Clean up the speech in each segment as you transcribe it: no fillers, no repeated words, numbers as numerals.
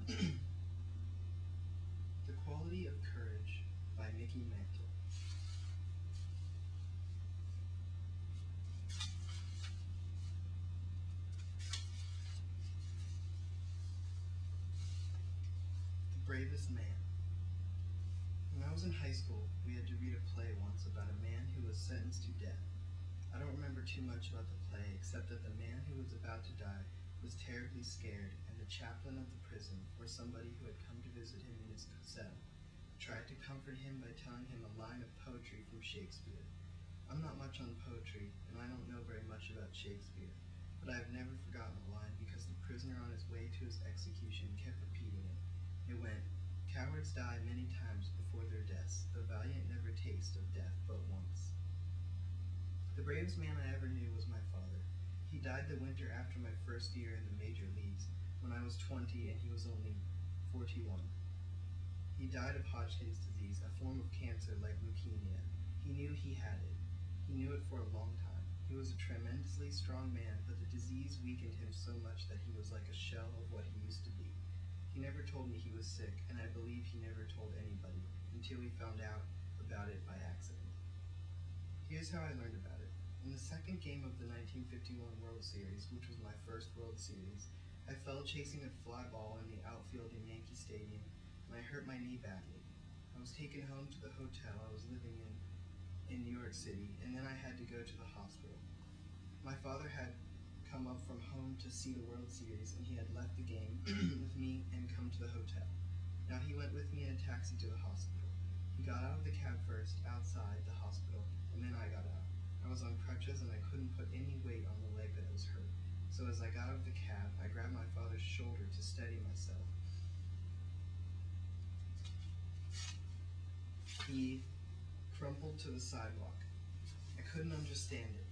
The Quality of Courage by Mickey Mantle. The Bravest Man. When I was in high school, we had to read a play once about a man who was sentenced to death. I don't remember too much about the play except that the man who was about to die was terribly scared, and the chaplain of the prison, or somebody who had come to visit him in his cell, tried to comfort him by telling him a line of poetry from Shakespeare. I'm not much on poetry, and I don't know very much about Shakespeare, but I have never forgotten the line because the prisoner on his way to his execution kept repeating it. It went, "Cowards die many times before their deaths. The valiant never taste of death but once." The bravest man I ever knew was my father. He died the winter after my first year in the major leagues, when I was 20 and he was only 41. He died of Hodgkin's disease, a form of cancer like leukemia. He knew he had it. He knew it for a long time. He was a tremendously strong man, but the disease weakened him so much that he was like a shell of what he used to be. He never told me he was sick, and I believe he never told anybody until he found out about it by accident. Here's how I learned about it. In the second game of the 1951 World Series, which was my first World Series, I fell chasing a fly ball in the outfield in Yankee Stadium, and I hurt my knee badly. I was taken home to the hotel I was living in New York City, and then I had to go to the hospital. My father had come up from home to see the World Series, and he had left the game with me and come to the hotel. Now he went with me in a taxi to the hospital. He got out of the cab first, outside the hospital, and then I got out. I was on crutches and I couldn't put any weight on the leg that was hurt. So as I got out of the cab, I grabbed my father's shoulder to steady myself. He crumpled to the sidewalk. I couldn't understand it.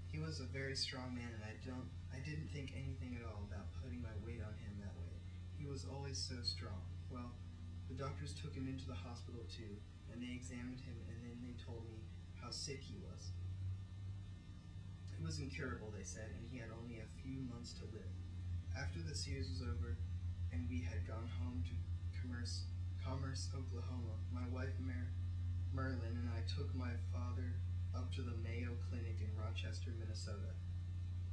He was a very strong man, and I didn't think anything at all about putting my weight on him that way. He was always so strong. Well, the doctors took him into the hospital too, and they examined him, and then they told me how sick he was. It was incurable, they said, and he had only a few months to live. After the series was over, and we had gone home to Commerce, Oklahoma, my wife Merlin and I took my father up to the Mayo Clinic in Rochester, Minnesota,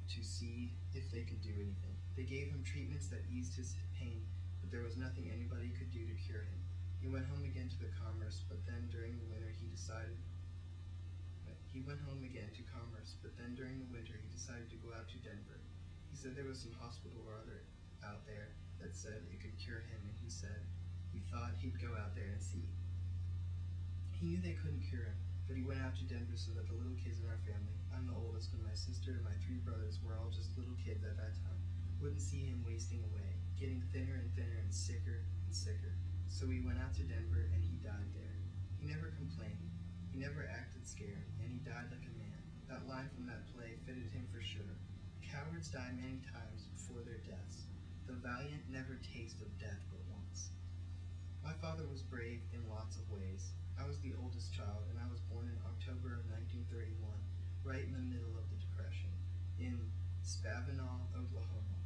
to see if they could do anything. They gave him treatments that eased his pain, but there was nothing anybody could do to cure him. He went home again to the Commerce, but then during the winter he decided to go out to Denver. He said there was some hospital or other out there that said it could cure him, and he said he thought he'd go out there and see. He knew they couldn't cure him, but he went out to Denver so that the little kids in our family, I'm the oldest, and my sister and my 3 brothers were all just little kids at that time, wouldn't see him wasting away, getting thinner and thinner and sicker and sicker. So we went out to Denver, and he died there. He never complained. He never acted scared, and he died like a man. That line from that play fitted him for sure. Cowards die many times before their deaths. The valiant never taste of death but once. My father was brave in lots of ways. I was the oldest child, and I was born in October of 1931, right in the middle of the Depression, in Spavinaw, Oklahoma.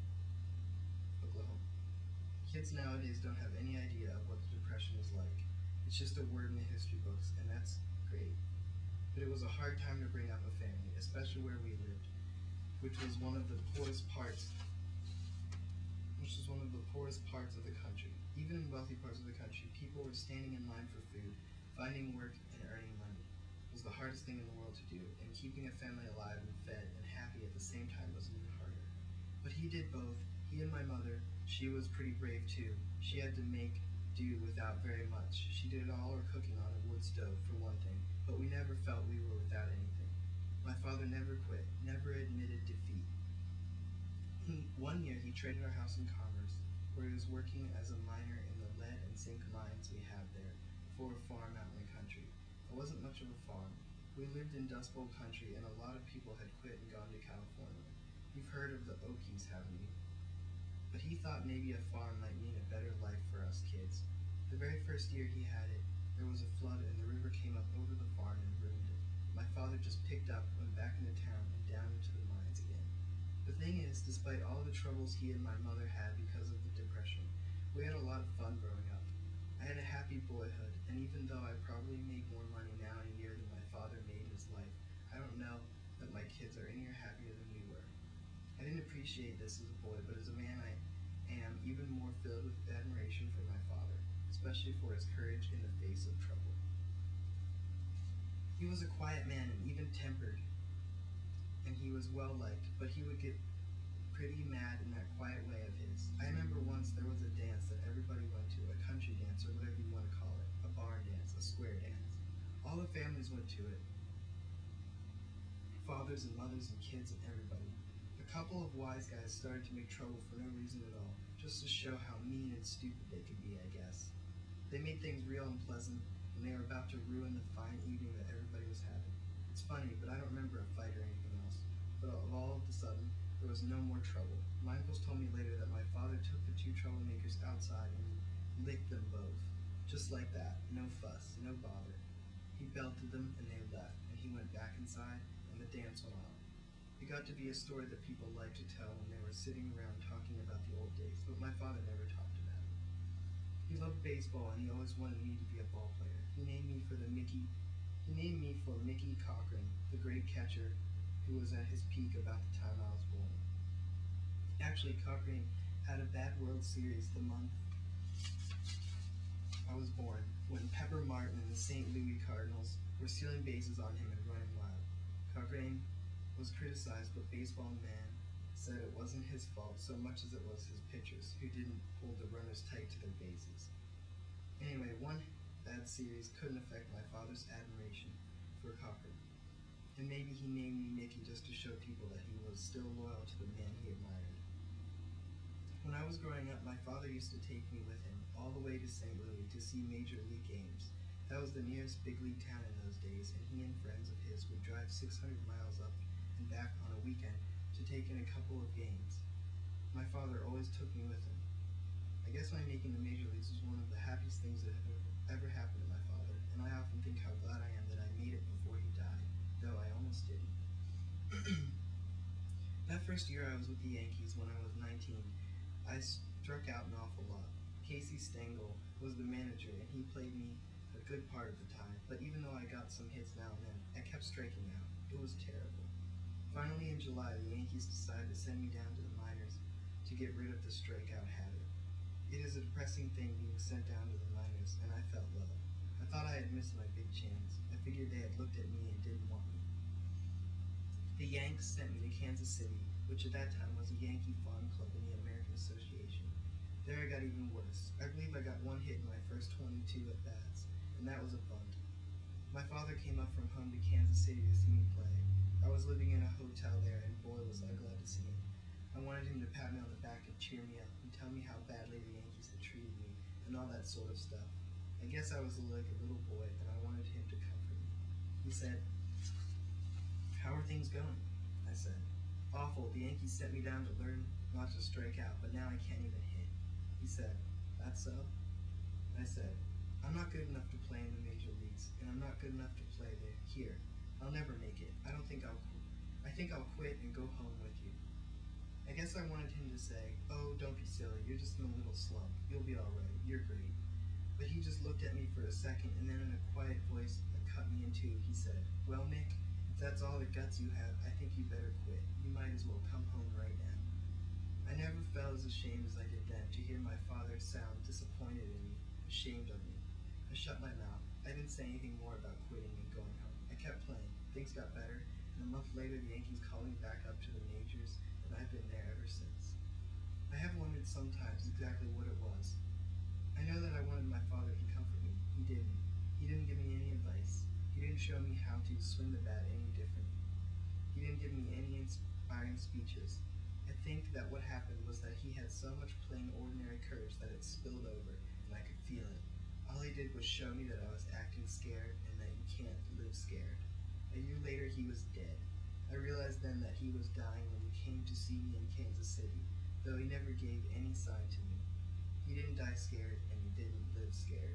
Kids nowadays don't have any idea of what the Depression was like. It's just a word in the history books, and that's great. But it was a hard time to bring up a family, especially where we lived, which was one of the poorest parts of the country. Even in wealthy parts of the country, people were standing in line for food, finding work, and earning money. It was the hardest thing in the world to do, and keeping a family alive and fed and happy at the same time was even harder. But he did both. He and my mother, she was pretty brave too. She had to make do without very much. She did all her cooking on a wood stove, for one thing, but we never felt we were without anything. My father never quit, never admitted defeat. One year he traded our house in Commerce, where he was working as a miner in the lead and zinc mines we have there, for a farm out in the country. It wasn't much of a farm. We lived in Dust Bowl country, and a lot of people had quit and gone to California. You've heard of the Okies, haven't you? But he thought maybe a farm might mean a better life for us kids. The very first year he had it, there was a flood and the river came up over the farm and ruined it. My father just picked up, went back into town, and down into the mines again. The thing is, despite all the troubles he and my mother had because of the Depression, We had a lot of fun growing up. I had a happy boyhood, and even though I probably make more money now in a year than my father made in his life, I don't know that my kids are any happier than we were. I didn't appreciate this as a boy, but as a man I am even more filled with admiration for my father, especially for his courage in the face of trouble. He was a quiet man and even-tempered, and he was well-liked, but he would get pretty mad in that quiet way of his. I remember once there was a dance that everybody went to, a country dance or whatever you want to call it, a barn dance, a square dance. All the families went to it, fathers and mothers and kids and everybody. A couple of wise guys started to make trouble for no reason at all, just to show how mean and stupid they could be, I guess. They made things real unpleasant, and they were about to ruin the fine evening that everybody was having. It's funny, but I don't remember a fight or anything else. But all of a sudden, there was no more trouble. My uncles told me later that my father took the two troublemakers outside and licked them both. Just like that. No fuss, no bother. He belted them and they left, and he went back inside, and the dance went on. It got to be a story that people liked to tell when they were sitting around talking about the old days, but my father never talked about it. He loved baseball, and he always wanted me to be a ball player. He named me for Mickey Cochran, the great catcher who was at his peak about the time I was born. Actually, Cochran had a bad World Series the month I was born, when Pepper Martin and the St. Louis Cardinals were stealing bases on him and running wild. Cochran was criticized, but Baseball Man said it wasn't his fault so much as it was his pitchers, who didn't hold the runners tight to their bases. Anyway, one bad series couldn't affect my father's admiration for Cochran. And maybe he named me Mickey just to show people that he was still loyal to the man he admired. When I was growing up, my father used to take me with him all the way to St. Louis to see Major League games. That was the nearest big league town in those days, and he and friends of his would drive 600 miles up and back on a weekend to take in a couple of games. My father always took me with him. I guess my making the major leagues was one of the happiest things that have ever happened to my father, and I often think how glad I am that I made it before he died, though I almost didn't. That first year I was with the Yankees when I was 19, I struck out an awful lot. Casey Stengel was the manager, and he played me a good part of the time, but even though I got some hits now and then, I kept striking out. It was terrible. Finally, in July, the Yankees decided to send me down to the minors to get rid of the strikeout habit. It is a depressing thing being sent down to the minors, and I felt low. I thought I had missed my big chance. I figured they had looked at me and didn't want me. The Yanks sent me to Kansas City, which at that time was a Yankee farm club in the American Association. There I got even worse. I believe I got one hit in my first 22 at-bats, and that was a bunt. My father came up from home to Kansas City to see me play. I was living in a hotel there, and boy was I glad to see him. I wanted him to pat me on the back and cheer me up and tell me how badly the Yankees had treated me and all that sort of stuff. I guess I was like a little boy, and I wanted him to comfort me. He said, "How are things going?" I said, "Awful. The Yankees sent me down to learn not to strike out, but now I can't even hit." He said, "That's so?" I said, "I'm not good enough to play in the major leagues, and I'm not good enough to play there. Here. I'll never make it. I think I'll quit and go home with you." I guess I wanted him to say, "Oh, don't be silly. You're just in a little slump. You'll be all right. You're great." But he just looked at me for a second, and then in a quiet voice that cut me in two, he said, "Well, Mick, if that's all the guts you have, I think you better quit. You might as well come home right now." I never felt as ashamed as I did then to hear my father sound disappointed in me, ashamed of me. I shut my mouth. I didn't say anything more about quitting and going home. I kept playing. Things got better, and a month later the Yankees called me back up to the majors, and I've been there ever since. I have wondered sometimes exactly what it was. I know that I wanted my father to comfort me. He didn't. He didn't give me any advice. He didn't show me how to swing the bat any differently. He didn't give me any inspiring speeches. I think that what happened was that he had so much plain ordinary courage that it spilled over, and I could feel it. All he did was show me that I was acting scared and that you can't live scared. A year later he was dead. I realized then that he was dying when he came to see me in Kansas City, though he never gave any sign to me. He didn't die scared, and he didn't live scared.